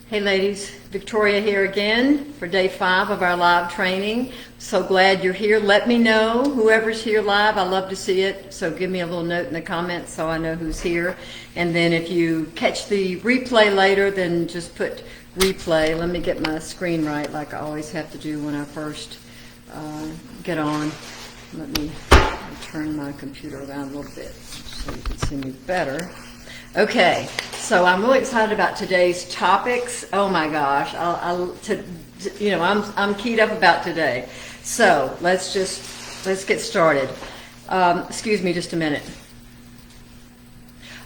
Hey ladies, Victoria here again for day 5 of our live training. So glad you're here. Let me know, whoever's here live, I love to see it. So give me a little note in the comments so I know who's here. And then if you catch the replay later, then just put replay. Let me get my screen right like I always have to do when I first get on. Let me turn my computer around a little bit so you can see me better. Okay, so I'm really excited about today's topics. Oh my gosh, I'm keyed up about today. So let's get started. Excuse me just a minute.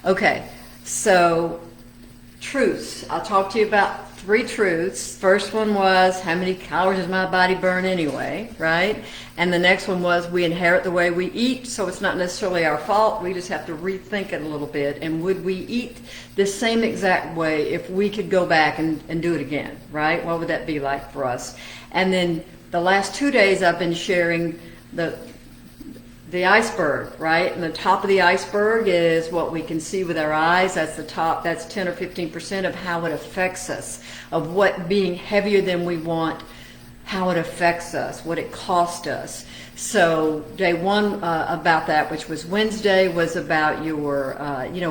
Okay, so truths. I'll talk to you about 3 truths. First one was, how many calories does my body burn anyway, right? And the next one was, we inherit the way we eat, so it's not necessarily our fault. We just have to rethink it a little bit. And would we eat the same exact way if we could go back and do it again, right? What would that be like for us? And then the last 2 days I've been sharing the iceberg, right? And the top of the iceberg is what we can see with our eyes. That's the top, that's 10 or 15% of how it affects us, of what being heavier than we want, how it affects us, what it cost us. So day 1 about that, which was Wednesday, was about your,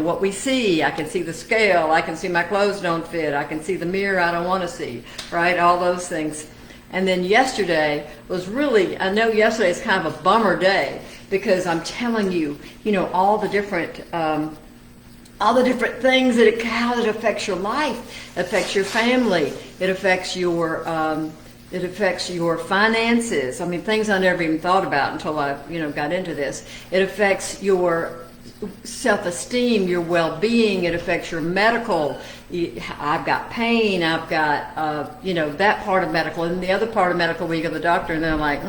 what we see. I can see the scale, I can see my clothes don't fit, I can see the mirror I don't want to see, right? All those things. And then yesterday was really, I know yesterday is kind of a bummer day, because I'm telling you, all the different things how it affects your life. It affects your family. It affects your finances. I mean, things I never even thought about until I got into this. It affects your self-esteem, your well-being. It affects your medical. I've got pain. I've got that part of medical, and the other part of medical, we go to the doctor, and they're like,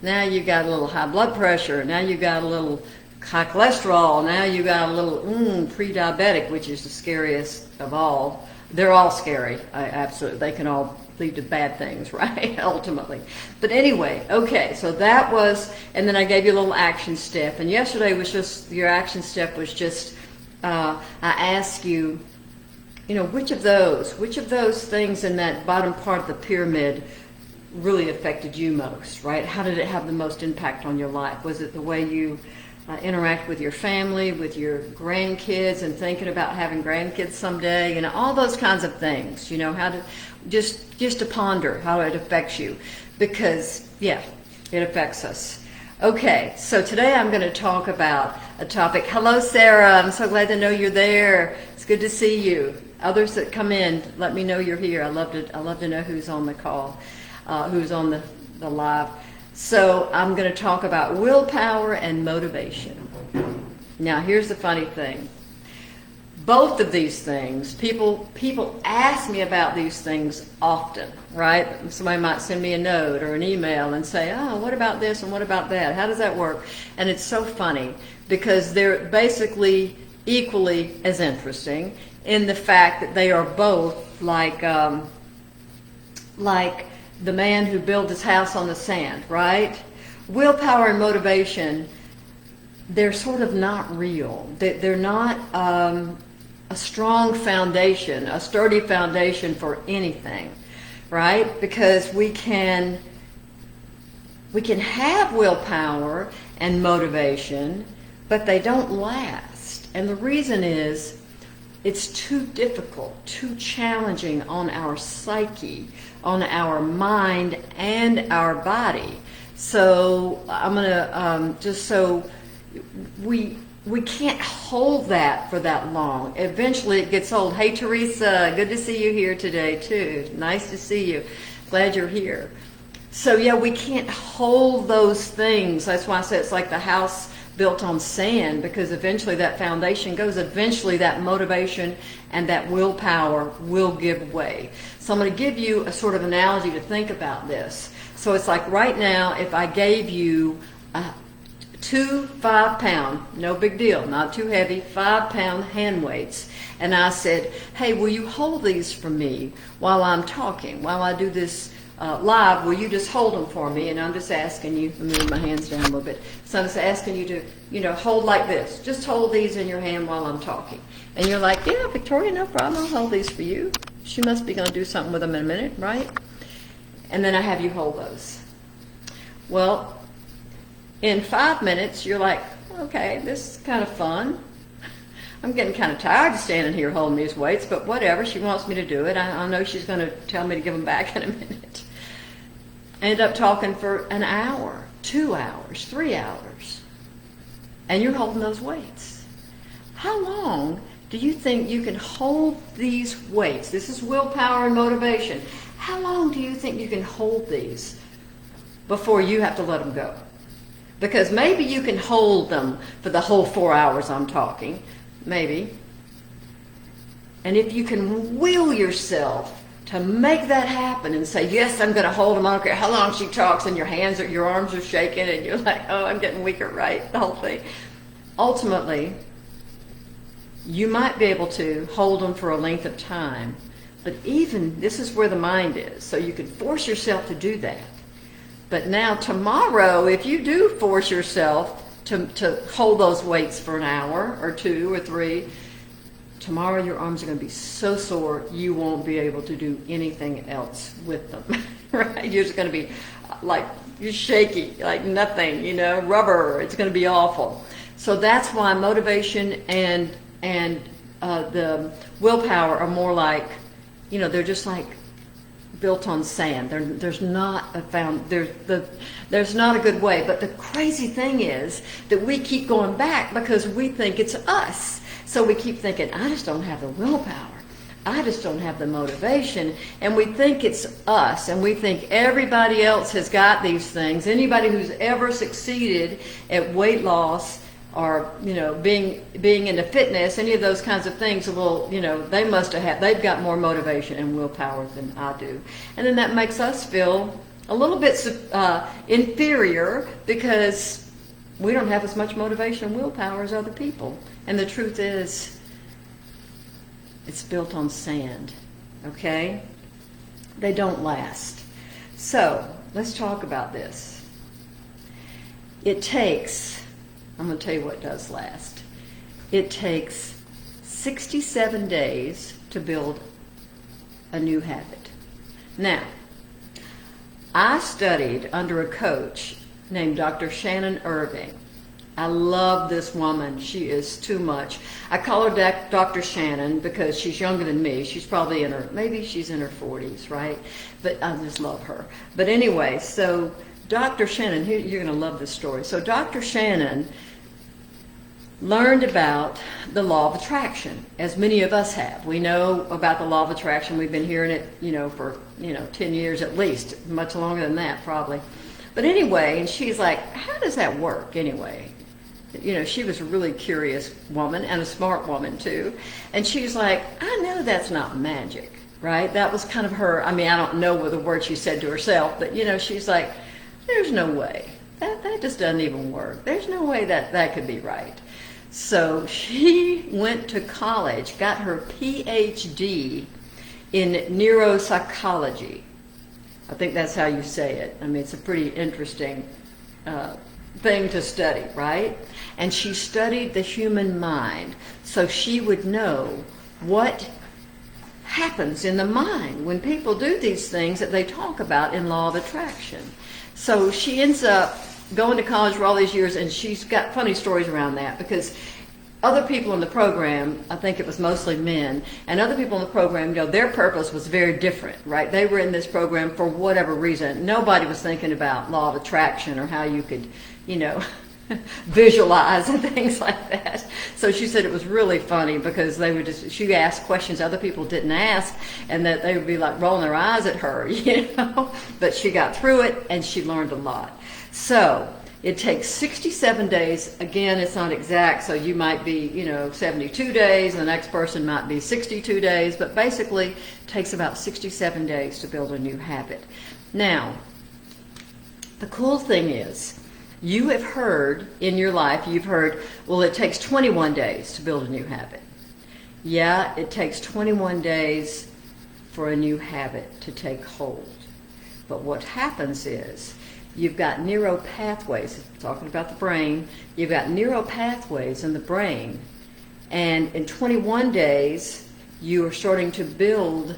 now you got a little high blood pressure. Now you got a little high cholesterol. Now you got a little pre-diabetic, which is the scariest of all. They're all scary. Absolutely. They can all lead to bad things, right? Ultimately. But anyway, okay, so that was, and then I gave you a little action step. And yesterday was just, your action step was just, I asked you, which of those things in that bottom part of the pyramid really affected you most, right? How did it have the most impact on your life? Was it the way you interact with your family, with your grandkids, and thinking about having grandkids someday, all those kinds of things, how to just to ponder how it affects you, because it affects us. Okay, so today I'm going to talk about a topic. Hello, Sarah. I'm so glad to know you're there. It's good to see you. Others that come in, let me know you're here. I love to know who's on the call. Who's on the live. So I'm going to talk about willpower and motivation. Now here's the funny thing. Both of these things, people ask me about these things often, right? Somebody might send me a note or an email and say, oh, what about this and what about that? How does that work? And it's so funny because they're basically equally as interesting in the fact that they are both like the man who built his house on the sand, right? Willpower and motivation, they're sort of not real. They're not a strong foundation, a sturdy foundation for anything, right? Because we can have willpower and motivation, but they don't last. And the reason is, it's too difficult, too challenging on our psyche, on our mind, and our body. So I'm going to, just so we can't hold that for that long. Eventually it gets old. Hey, Teresa, good to see you here today, too. Nice to see you. Glad you're here. So, we can't hold those things. That's why I say it's like the house built on sand, because eventually that foundation goes. Eventually that motivation and that willpower will give way. So I'm going to give you a sort of analogy to think about this. So it's like right now, if I gave you 2 5-pound, no big deal, not too heavy, 5-pound hand weights, and I said, hey, will you hold these for me while I'm talking, while I do this live, will you just hold them for me? And I'm just asking you, let me move my hands down a little bit. So I'm just asking you to, hold like this. Just hold these in your hand while I'm talking. And you're like, yeah, Victoria, no problem. I'll hold these for you. she must be going to do something with them in a minute, right? And then I have you hold those. Well, in 5 minutes, you're like, okay, this is kind of fun. I'm getting kind of tired of standing here holding these weights, but whatever, she wants me to do it. I know she's going to tell me to give them back in a minute. I end up talking for an hour, 2 hours, 3 hours, and you're holding those weights. How long do you think you can hold these weights? This is willpower and motivation. How long do you think you can hold these before you have to let them go? Because maybe you can hold them for the whole 4 hours I'm talking, maybe. And if you can will yourself to make that happen and say, yes, I'm going to hold them, I don't care how long she talks, and your arms are shaking, and you're like, oh, I'm getting weaker, right? The whole thing. Ultimately, you might be able to hold them for a length of time, but even, this is where the mind is, so you can force yourself to do that. But now tomorrow, if you do force yourself to hold those weights for an hour or 2 or 3, tomorrow your arms are going to be so sore you won't be able to do anything else with them. Right? You're just going to be like, you're shaky, like nothing, rubber. It's going to be awful. So that's why motivation and the willpower are more like, they're just like built on sand. There's not a good way. But the crazy thing is that we keep going back because we think it's us. So we keep thinking, I just don't have the willpower. I just don't have the motivation. And we think it's us. And we think everybody else has got these things. Anybody who's ever succeeded at weight loss or, being into fitness, any of those kinds of things, well, they must have they've got more motivation and willpower than I do. And then that makes us feel a little bit inferior because we don't have as much motivation and willpower as other people. And the truth is, it's built on sand, okay? They don't last. So, let's talk about this. It takes, I'm going to tell you what does last. It takes 67 days to build a new habit. Now, I studied under a coach named Dr. Shannon Irving. I love this woman. She is too much. I call her Dr. Shannon because she's younger than me. She's probably maybe she's in her 40s, right? But I just love her. But anyway, so Dr. Shannon, you're going to love this story. So Dr. Shannon learned about the law of attraction, as many of us have. We know about the law of attraction. We've been hearing it, for 10 years at least, much longer than that probably. But anyway, and she's like, how does that work anyway? She was a really curious woman and a smart woman too. And she's like, I know that's not magic, right? That was kind of her, I don't know what the word she said to herself, but she's like, there's no way. That just doesn't even work. There's no way that could be right. So she went to college, got her PhD in neuropsychology. I think that's how you say it. It's a pretty interesting thing to study, right? And she studied the human mind, so she would know what happens in the mind when people do these things that they talk about in law of attraction. So she ends up going to college for all these years, and she's got funny stories around that because other people in the program, I think it was mostly men, and other people in the program, their purpose was very different, right? They were in this program for whatever reason. Nobody was thinking about law of attraction or how you could, visualize and things like that. So she said it was really funny because she asked questions other people didn't ask, and that they would be like rolling their eyes at her, But she got through it, and she learned a lot. So it takes 67 days. Again, it's not exact, so you might be, 72 days, and the next person might be 62 days, but basically it takes about 67 days to build a new habit. Now, the cool thing is, you have heard in your life, well, it takes 21 days to build a new habit. Yeah, it takes 21 days for a new habit to take hold. But what happens is, you've got neural pathways, talking about the brain, you've got neural pathways in the brain, and in 21 days, you are starting to build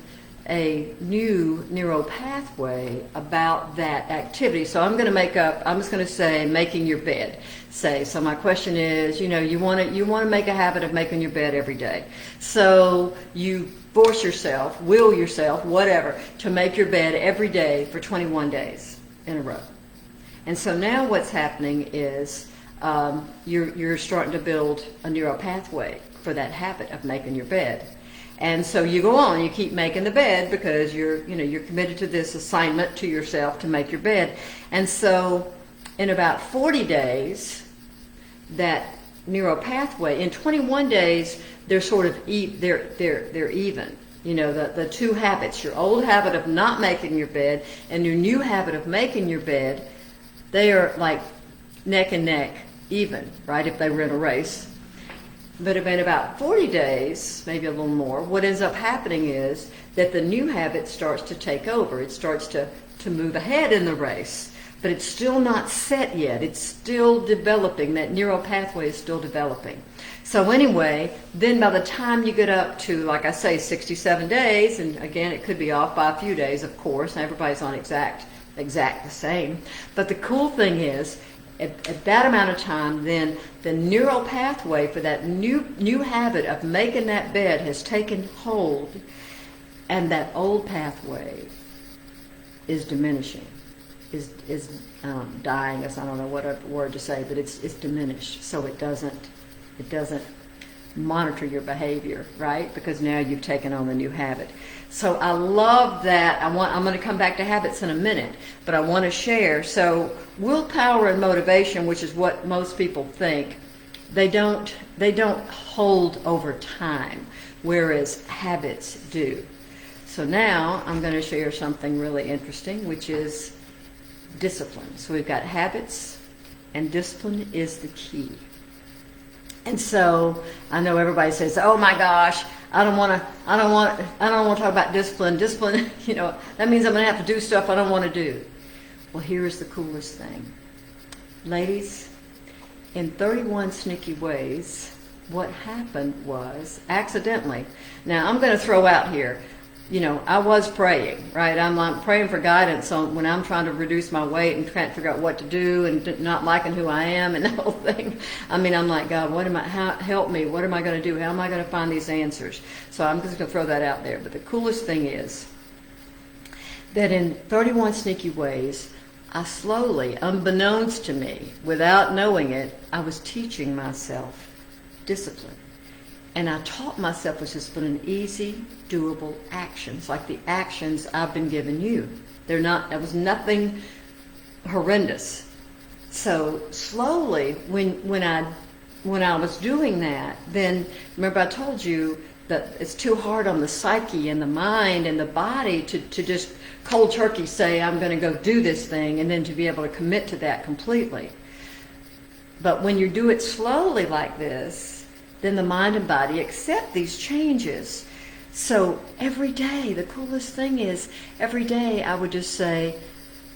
a new neural pathway about that activity. So I'm just going to say making your bed. So my question is, you want to make a habit of making your bed every day. So you force yourself, will yourself, whatever, to make your bed every day for 21 days in a row. And so now what's happening is you're starting to build a neural pathway for that habit of making your bed. And so you go on, you keep making the bed because you're committed to this assignment to yourself to make your bed. And so in about 40 days, that neural pathway, in 21 days, they're sort of they're even. The two habits, your old habit of not making your bed and your new habit of making your bed, they are like neck and neck, even, right, if they were in a race. But in about 40 days, maybe a little more, what ends up happening is that the new habit starts to take over. It starts to move ahead in the race. But it's still not set yet. It's still developing. That neural pathway is still developing. So anyway, then by the time you get up to, like I say, 67 days, and again, it could be off by a few days, of course. Everybody's not exact the same. But the cool thing is, at that amount of time, then the neural pathway for that new habit of making that bed has taken hold, and that old pathway is diminishing, is dying. I don't know what word to say, but it's diminished. So it doesn't monitor your behavior, right? Because now you've taken on the new habit. So I love that. I'm going to come back to habits in a minute, but I want to share. So willpower and motivation, which is what most people think, they don't hold over time, whereas habits do. So now I'm going to share something really interesting, which is discipline. So we've got habits, and discipline is the key. And so I know everybody says, "Oh my gosh, I don't want to talk about discipline. Discipline, that means I'm going to have to do stuff I don't want to do." Well, here's the coolest thing. Ladies, in 31 Sneaky Ways, what happened was, accidentally, now I'm going to throw out here, I was praying, right? I'm praying for guidance on when I'm trying to reduce my weight and trying to figure out what to do and not liking who I am and the whole thing. I'm like, God, help me. What am I going to do? How am I going to find these answers? So I'm just going to throw that out there. But the coolest thing is that in 31 Sneaky Ways, I slowly, unbeknownst to me, without knowing it, I was teaching myself discipline. And I taught myself discipline in easy, doable actions, like the actions I've been giving you. There was nothing horrendous. So slowly, when I was doing that, then remember I told you that it's too hard on the psyche and the mind and the body to just cold turkey say, I'm going to go do this thing, and then to be able to commit to that completely. But when you do it slowly like this, then the mind and body accept these changes. So every day, the coolest thing is, every day I would just say,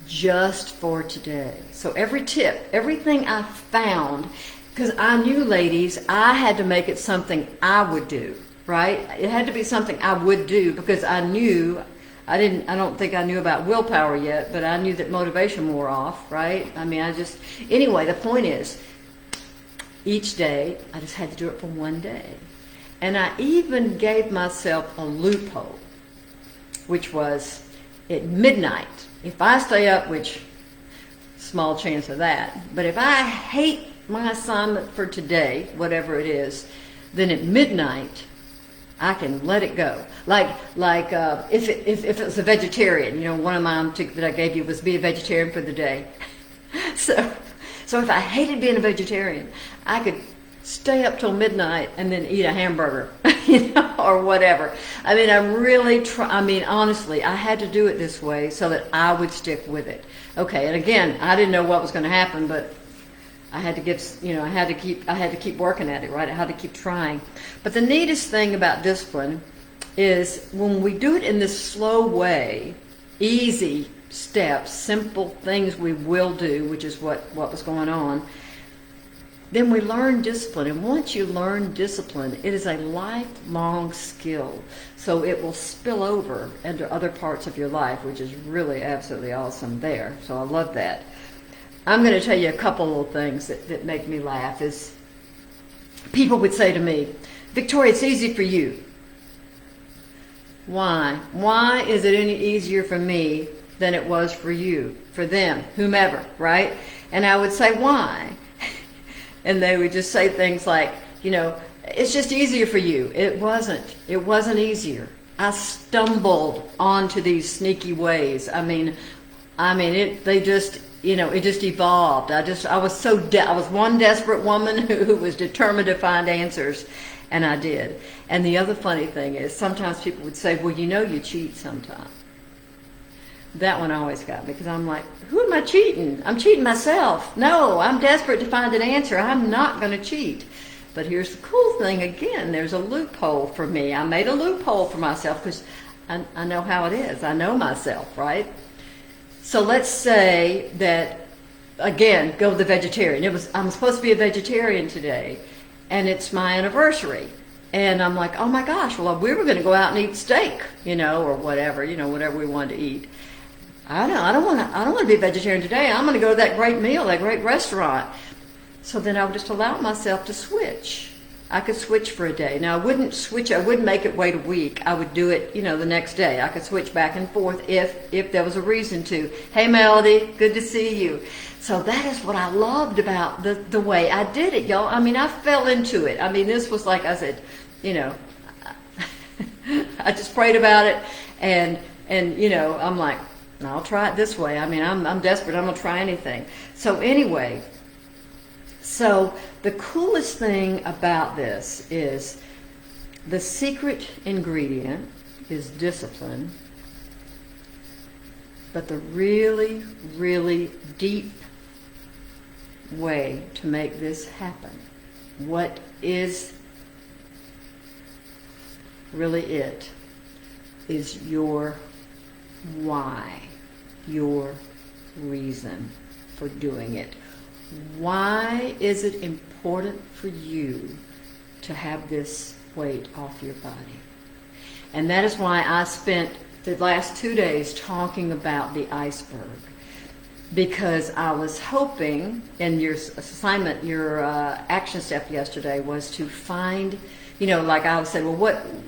just for today. So every tip, everything I found, because I knew, ladies, I had to make it something I would do, right? It had to be something I would do because I knew, I don't think I knew about willpower yet, but I knew that motivation wore off, right? Anyway, the point is, each day, I just had to do it for one day. And I even gave myself a loophole, which was at midnight. If I stay up, which, small chance of that, but if I hate my assignment for today, whatever it is, then at midnight, I can let it go. Like if it was a vegetarian, one of mine that I gave you was be a vegetarian for the day. So if I hated being a vegetarian, I could stay up till midnight and then eat a hamburger, or whatever. Honestly, I had to do it this way so that I would stick with it. Okay, and again, I didn't know what was going to happen, but I had to keep working at it, right? I had to keep trying. But the neatest thing about discipline is when we do it in this slow way, easy steps, simple things we will do, which is what was going on. then we learn discipline. And once you learn discipline, it is a lifelong skill. So it will spill over into other parts of your life, which is really absolutely awesome there. So I love that. I'm going to tell you a couple of things that make me laugh. Is people would say to me, Victoria, it's easy for you. Why? Why is it any easier for me than it was for you, for them, whomever, right? And I would say, why? And they would just say things like, it's just easier for you. It wasn't. It wasn't easier. I stumbled onto these sneaky ways. It just evolved. I was one desperate woman who was determined to find answers, and I did. And the other funny thing is, sometimes people would say, well, you cheat sometimes. That one always got me, because I'm like, who am I cheating? I'm cheating myself. No, I'm desperate to find an answer. I'm not going to cheat. But here's the cool thing again. There's a loophole for me. I made a loophole for myself because I know how it is. I know myself, right? So let's say that, again, go the vegetarian. I'm supposed to be a vegetarian today, and it's my anniversary. And I'm like, oh my gosh, well, we were going to go out and eat steak, or whatever, whatever we wanted to eat. I don't want to be a vegetarian today. I'm going to go to that great meal, that great restaurant. So then I would just allow myself to switch. I could switch for a day. Now I wouldn't make it wait a week. I would do it, the next day. I could switch back and forth if there was a reason to. Hey Melody, good to see you. So that is what I loved about the way I did it, y'all. I fell into it. This was like I said, I just prayed about it and I'm like, I'll try it this way. I'm desperate. I'm going to try anything. So anyway, the coolest thing about this is the secret ingredient is discipline, but the really, really deep way to make this happen, what is really it, is your why, your reason for doing it. Why is it important for you to have this weight off your body? And that is why I spent the last 2 days talking about the iceberg, because I was hoping, and your assignment, your action step yesterday was to find, like I said, well,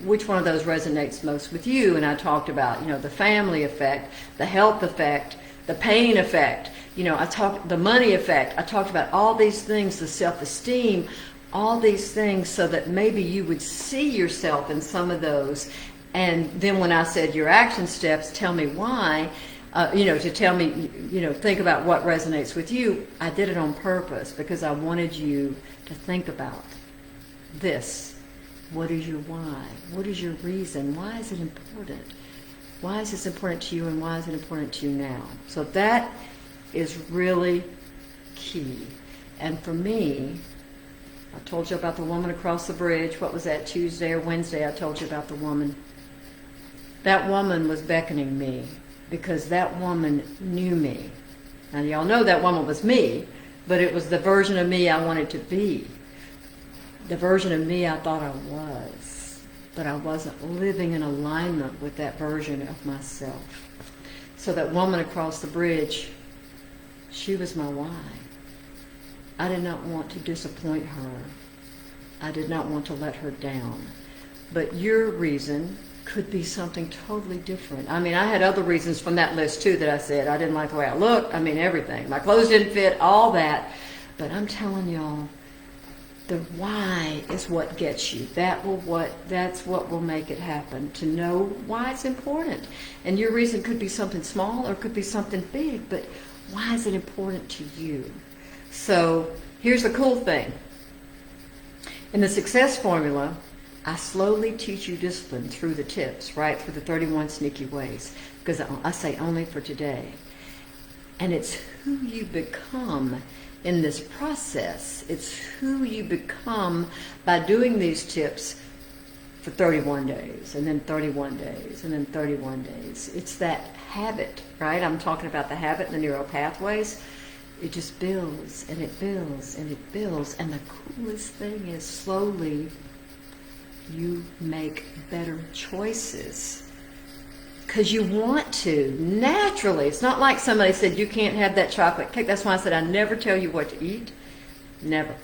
which one of those resonates most with you? And I talked about, the family effect, the health effect, the pain effect, I talked the money effect. I talked about all these things, the self-esteem, all these things, so that maybe you would see yourself in some of those. And then when I said your action steps, tell me why, to tell me, think about what resonates with you, I did it on purpose because I wanted you to think about this. What is your why? What is your reason? Why is it important? Why is this important to you, and why is it important to you now? So that is really key. And for me, I told you about the woman across the bridge. What was that, Tuesday or Wednesday? I told you about the woman. That woman was beckoning me because that woman knew me. Now, y'all know that woman was me, but it was the version of me I wanted to be. The version of me I thought I was, but I wasn't living in alignment with that version of myself. So that woman across the bridge, she was my why. I did not want to disappoint her. I did not want to let her down. But your reason could be something totally different. I had other reasons from that list too that I said. I didn't like the way I looked. Everything. My clothes didn't fit, all that. But I'm telling y'all, the why is what gets you. That's what will make it happen. To know why it's important. And your reason could be something small or it could be something big, but why is it important to you? So here's the cool thing. In the success formula, I slowly teach you discipline through the tips, right? Through the 31 sneaky ways. Because I say only for today. And it's who you become in this process. It's who you become by doing these tips for 31 days, and then 31 days, and then 31 days. It's that habit, right? I'm talking about the habit and the neural pathways. it just builds and it builds and it builds. And the coolest thing is slowly you make better choices. Because you want to, naturally. It's not like somebody said you can't have that chocolate cake. That's why I said I never tell you what to eat. Never.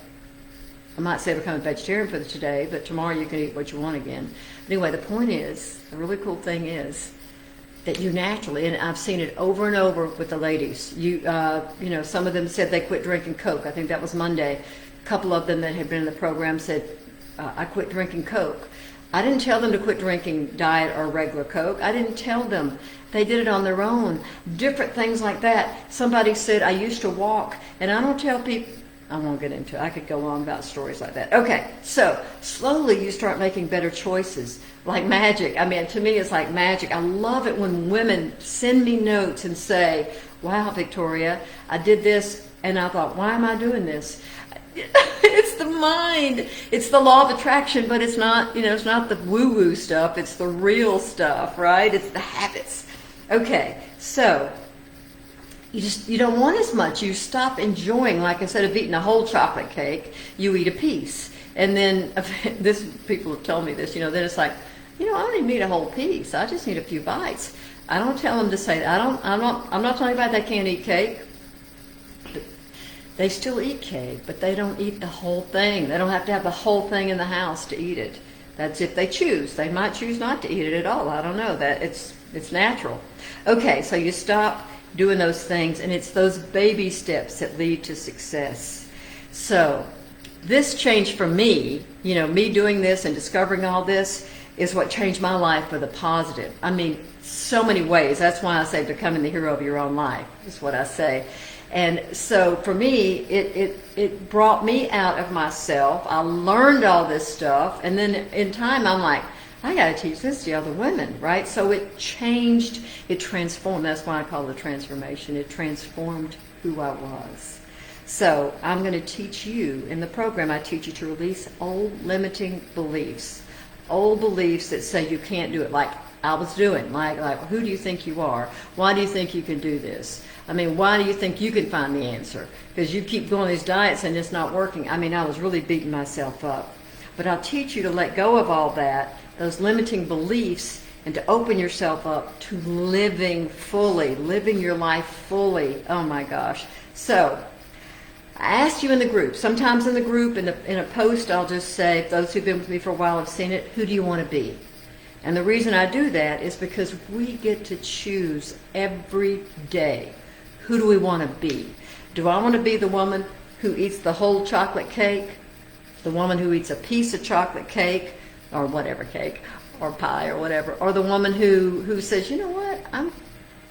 I might say become a vegetarian for today, but tomorrow you can eat what you want again. But anyway, the point is, the really cool thing is that you naturally, and I've seen it over and over with the ladies. You know, some of them said they quit drinking Coke. I think that was Monday. A couple of them that had been in the program said, I quit drinking Coke. I didn't tell them to quit drinking diet or regular Coke. I didn't tell them. They did it on their own. Different things like that. Somebody said, I used to walk, and I don't tell people, I won't get into it. I could go on about stories like that. Okay, so slowly you start making better choices, like magic. I mean, to me, it's like magic. I love it when women send me notes and say, wow, Victoria, I did this, and I thought, why am I doing this? It's the mind. It's the law of attraction, but it's not, you know, it's not the woo-woo stuff. It's the real stuff, right? It's the habits. Okay, so you don't want as much. You stop enjoying, like instead of eating a whole chocolate cake, you eat a piece. And then people have told me this, you know, then it's like, you know, I don't even need a whole piece. I just need a few bites. I don't tell them to say that. I'm not telling anybody they can't eat cake. They still eat cake, but they don't eat the whole thing. They don't have to have the whole thing in the house to eat it. That's if they choose. They might choose not to eat it at all. I don't know. That it's natural. Okay, so you stop doing those things, and it's those baby steps that lead to success. So this change for me, you know, me doing this and discovering all this is what changed my life for the positive. I mean, so many ways. That's why I say becoming the hero of your own life is what I say. And so for me, it brought me out of myself. I learned all this stuff. And then in time, I'm like, I got to teach this to other women, right? So it changed, it transformed. That's why I call it transformation. It transformed who I was. So I'm going to teach you, in the program, I teach you to release old limiting beliefs. Old beliefs that say you can't do it, like I was doing. Like who do you think you are? Why do you think you can do this? I mean, why do you think you can find the answer? Because you keep going these diets and it's not working. I mean, I was really beating myself up. But I'll teach you to let go of all that, those limiting beliefs, and to open yourself up to living fully, living your life fully. Oh my gosh. So I asked you in the group, sometimes in the group, in a post, I'll just say, those who've been with me for a while have seen it, who do you want to be? And the reason I do that is because we get to choose every day. Who do we want to be? Do I want to be the woman who eats the whole chocolate cake? The woman who eats a piece of chocolate cake, or whatever cake, or pie, or whatever? Or the woman who says, you know what,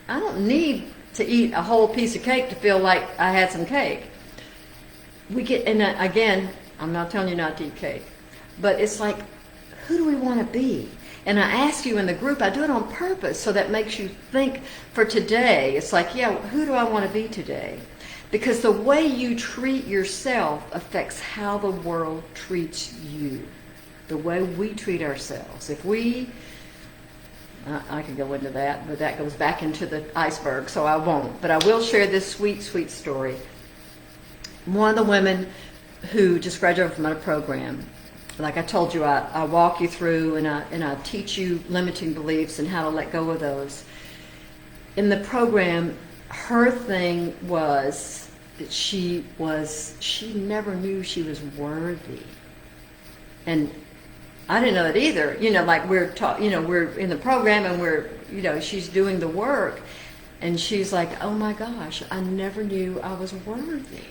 I don't need to eat a whole piece of cake to feel like I had some cake. We get, and again, I'm not telling you not to eat cake, but it's like, who do we want to be? And I ask you in the group, I do it on purpose, so that makes you think for today. It's like, yeah, who do I want to be today? Because the way you treat yourself affects how the world treats you. The way we treat ourselves. If we, I could go into that, but that goes back into the iceberg, so I won't. But I will share this sweet, sweet story. One of the women who just graduated from our program, like I told you, I walk you through and I teach you limiting beliefs and how to let go of those. In the program, her thing was that she never knew she was worthy. And I didn't know that either. You know, like we're in the program and she's doing the work, and she's like, oh my gosh, I never knew I was worthy.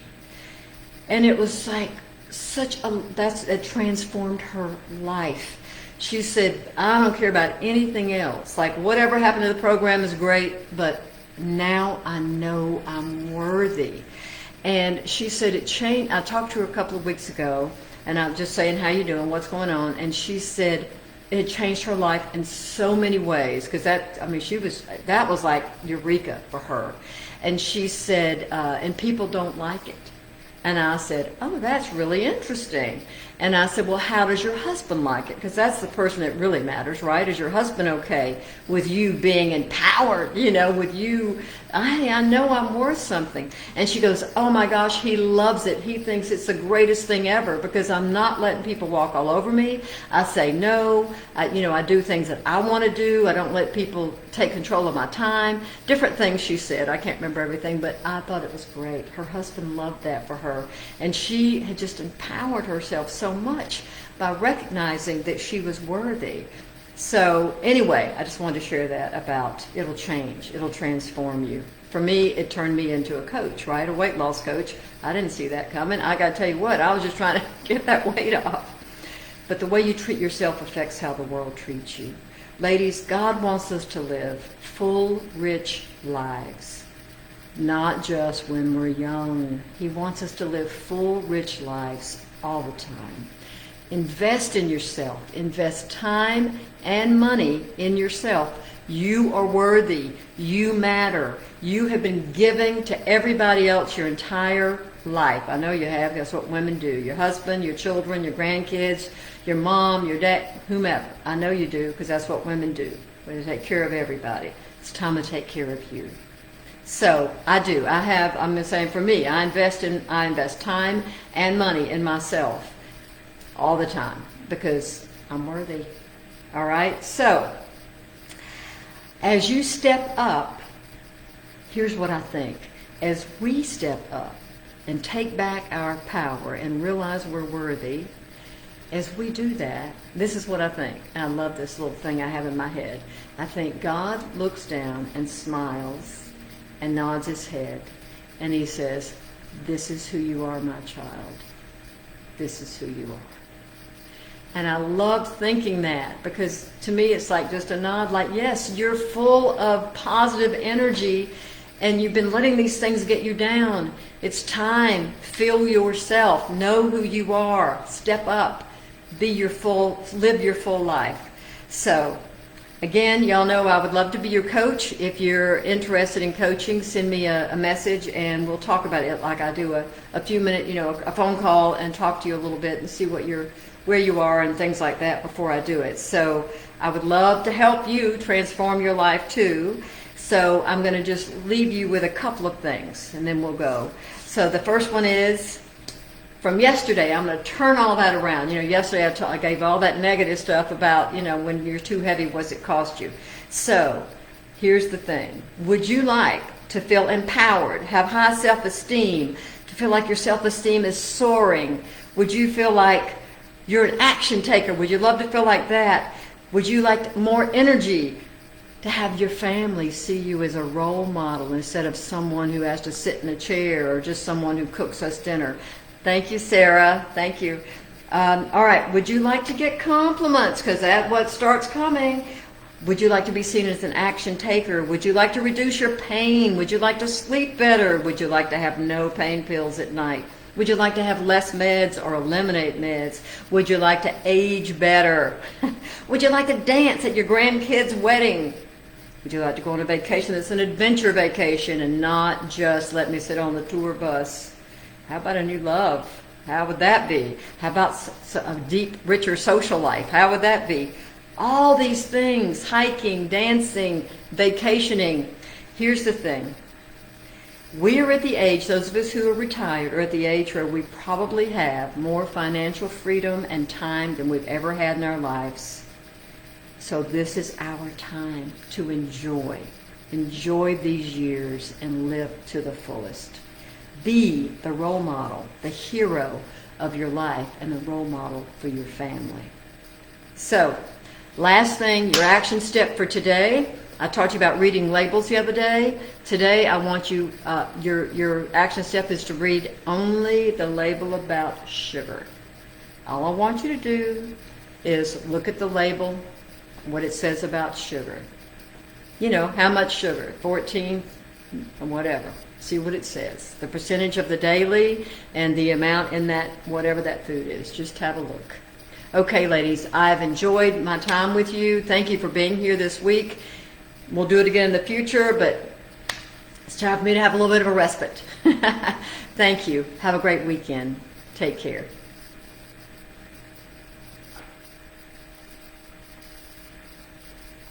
And it was like, it transformed her life. She said, I don't care about anything else. Like whatever happened to the program is great, but now I know I'm worthy. And she said it changed. I talked to her a couple of weeks ago, and I'm just saying, how you doing? What's going on? And she said it changed her life in so many ways, because that was like eureka for her. And she said, and people don't like it. And I said, oh, that's really interesting. And I said, well, how does your husband like it? Because that's the person that really matters, right? Is your husband okay with you being empowered, with you, I know I'm worth something. And she goes, oh my gosh, he loves it. He thinks it's the greatest thing ever because I'm not letting people walk all over me. I say no. I do things that I want to do. I don't let people take control of my time. Different things she said. I can't remember everything, but I thought it was great. Her husband loved that for her. And she had just empowered herself so much by recognizing that she was worthy. So anyway, I just wanted to share that about it'll change. It'll transform you. For me, it turned me into a coach, right? A weight loss coach. I didn't see that coming. I got to tell you what, I was just trying to get that weight off. But the way you treat yourself affects how the world treats you. Ladies, God wants us to live full, rich lives. Not just when we're young. He wants us to live full, rich lives all the time. Invest in yourself. Invest time and money in yourself. You are worthy. You matter. You have been giving to everybody else your entire life. I know you have. That's what women do. Your husband, your children, your grandkids, your mom, your dad, whomever. I know you do because that's what women do. They take care of everybody. It's time to take care of you. So I do. I'm saying for me, I invest time and money in myself all the time because I'm worthy. All right? So as you step up, here's what I think. As we step up and take back our power and realize we're worthy, as we do that, this is what I think. I love this little thing I have in my head. I think God looks down and smiles and nods his head, and he says, this is who you are, my child. This is who you are. And I love thinking that because to me it's like just a nod, like, yes, you're full of positive energy and you've been letting these things get you down. It's time. Feel yourself. Know who you are. Step up. Live your full life. So again, y'all know I would love to be your coach. If you're interested in coaching, send me a message and we'll talk about it like I do a few minute, a phone call and talk to you a little bit and see where you are and things like that before I do it. So I would love to help you transform your life too. So I'm going to just leave you with a couple of things and then we'll go. So the first one is from yesterday. I'm going to turn all that around. Yesterday I gave all that negative stuff about, when you're too heavy, what's it cost you? So here's the thing. Would you like to feel empowered, have high self-esteem, to feel like your self-esteem is soaring? Would you feel like you're an action taker? Would you love to feel like that? Would you like more energy? To have your family see you as a role model instead of someone who has to sit in a chair or just someone who cooks us dinner. Thank you, Sarah. Thank you. All right. Would you like to get compliments? Because that's what starts coming. Would you like to be seen as an action taker? Would you like to reduce your pain? Would you like to sleep better? Would you like to have no pain pills at night? Would you like to have less meds or eliminate meds? Would you like to age better? Would you like to dance at your grandkids' wedding? Would you like to go on a vacation that's an adventure vacation and not just let me sit on the tour bus? How about a new love? How would that be? How about a deep, richer social life? How would that be? All these things, hiking, dancing, vacationing. Here's the thing. We are at the age, those of us who are retired, are at the age where we probably have more financial freedom and time than we've ever had in our lives. So this is our time to enjoy these years and live to the fullest. Be the role model, the hero of your life and the role model for your family. So, last thing, your action step for today. I taught you about reading labels the other day. Today I want you, your action step is to read only the label about sugar. All I want you to do is look at the label, what it says about sugar. How much sugar, 14 or whatever. See what it says. The percentage of the daily and the amount in that, whatever that food is. Just have a look. Okay, ladies, I've enjoyed my time with you. Thank you for being here this week. We'll do it again in the future, but it's time for me to have a little bit of a respite. Thank you. Have a great weekend. Take care.